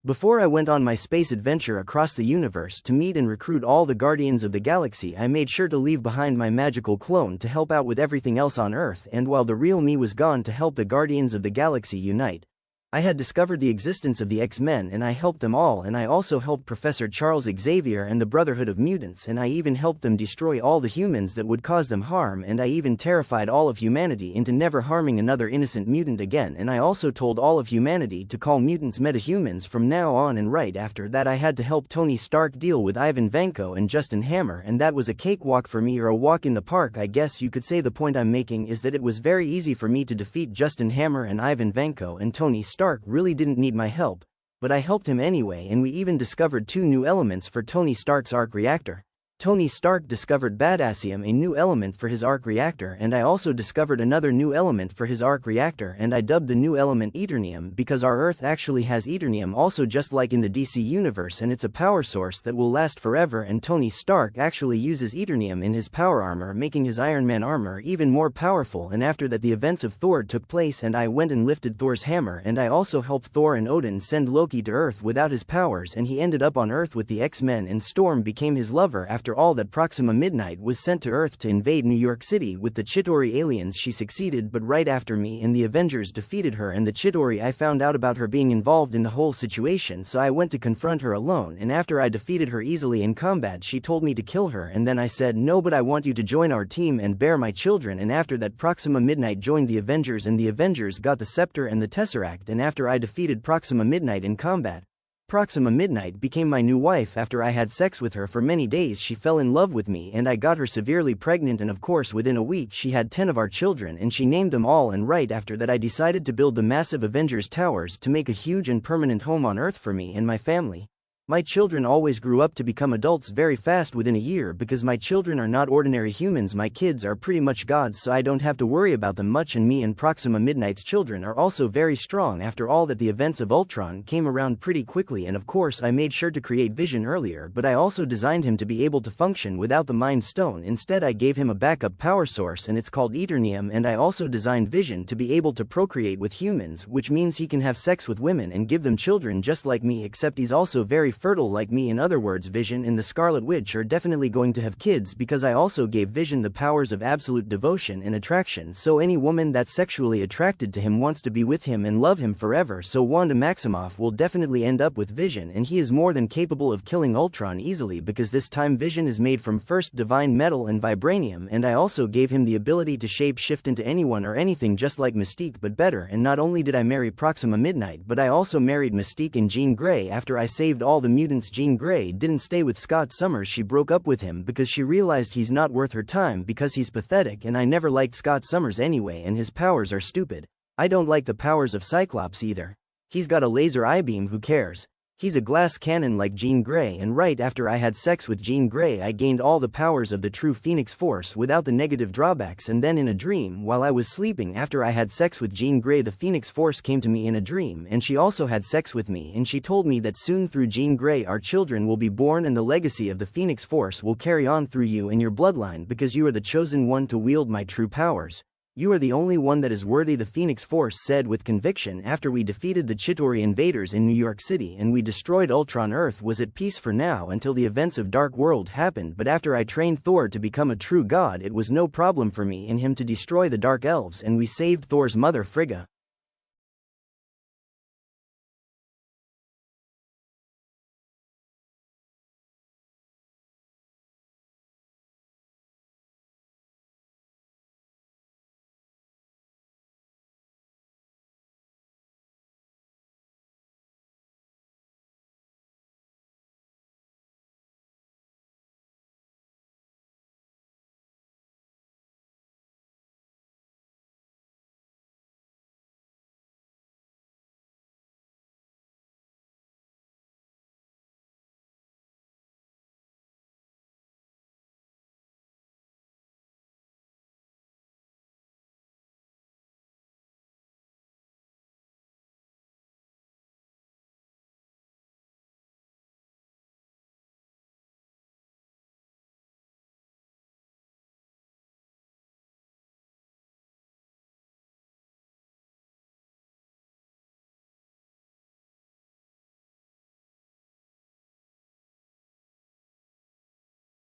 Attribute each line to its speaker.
Speaker 1: Before I went on my space adventure across the universe to meet and recruit all the Guardians of the Galaxy, I made sure to leave behind my magical clone to help out with everything else on Earth, and while the real me was gone to help the Guardians of the Galaxy unite. I had discovered the existence of the X-Men and I helped them all, and I also helped Professor Charles Xavier and the Brotherhood of Mutants, and I even helped them destroy all the humans that would cause them harm, and I even terrified all of humanity into never harming another innocent mutant again, and I also told all of humanity to call mutants metahumans from now on, and right after that I had to help Tony Stark deal with Ivan Vanko and Justin Hammer, and that was a cakewalk for me, or a walk in the park I guess you could say. The point I'm making is that it was very easy for me to defeat Justin Hammer and Ivan Vanko, and Tony Stark really didn't need my help, but I helped him anyway, and we even discovered 2 new elements for Tony Stark's arc reactor. Tony Stark discovered Badassium, a new element for his arc reactor, and I also discovered another new element for his arc reactor, and I dubbed the new element Eternium because our Earth actually has Eternium also, just like in the DC universe, and it's a power source that will last forever, and Tony Stark actually uses Eternium in his power armor, making his Iron Man armor even more powerful. And after that the events of Thor took place and I went and lifted Thor's hammer, and I also helped Thor and Odin send Loki to Earth without his powers, and he ended up on Earth with the X-Men, and Storm became his lover. After all that, Proxima Midnight was sent to Earth to invade New York City with the Chitauri aliens. She succeeded, but right after me and the Avengers defeated her and the Chitauri, I found out about her being involved in the whole situation, so I went to confront her alone, and after I defeated her easily in combat she told me to kill her, and then I said no, but I want you to join our team and bear my children, and after that Proxima Midnight joined the Avengers and the Avengers got the scepter and the Tesseract, and after I defeated Proxima Midnight in combat, Proxima Midnight became my new wife. After I had sex with her for many days she fell in love with me and I got her severely pregnant, and of course within a week she had 10 of our children and she named them all, and right after that I decided to build the massive Avengers Towers to make a huge and permanent home on Earth for me and my family. My children always grew up to become adults very fast within a year because my children are not ordinary humans, my kids are pretty much gods, so I don't have to worry about them much, and me and Proxima Midnight's children are also very strong. After all that the events of Ultron came around pretty quickly, and of course I made sure to create Vision earlier, but I also designed him to be able to function without the Mind Stone. Instead I gave him a backup power source and it's called Eternium, and I also designed Vision to be able to procreate with humans, which means he can have sex with women and give them children just like me, except he's also very fertile like me. In other words, Vision and the Scarlet Witch are definitely going to have kids because I also gave Vision the powers of absolute devotion and attraction, so any woman that's sexually attracted to him wants to be with him and love him forever. So Wanda Maximoff will definitely end up with Vision, and he is more than capable of killing Ultron easily because this time Vision is made from first divine metal and vibranium, and I also gave him the ability to shape shift into anyone or anything just like Mystique but better. And not only did I marry Proxima Midnight, but I also married Mystique and Jean Grey. After I saved all the mutants, Jean Grey didn't stay with Scott Summers, she broke up with him because she realized he's not worth her time because he's pathetic, and I never liked Scott Summers anyway and his powers are stupid. I don't like the powers of Cyclops either. He's got a laser eye beam, who cares? He's a glass cannon like Jean Grey. And right after I had sex with Jean Grey I gained all the powers of the true Phoenix Force without the negative drawbacks, and then in a dream while I was sleeping after I had sex with Jean Grey the Phoenix Force came to me in a dream and she also had sex with me, and she told me that soon through Jean Grey our children will be born and the legacy of the Phoenix Force will carry on through you and your bloodline because you are the chosen one to wield my true powers. You are the only one that is worthy, the Phoenix Force said with conviction. After we defeated the Chitauri invaders in New York City and we destroyed Ultron, Earth was at peace for now until the events of Dark World happened, but after I trained Thor to become a true god it was no problem for me and him to destroy the Dark Elves, and we saved Thor's mother Frigga.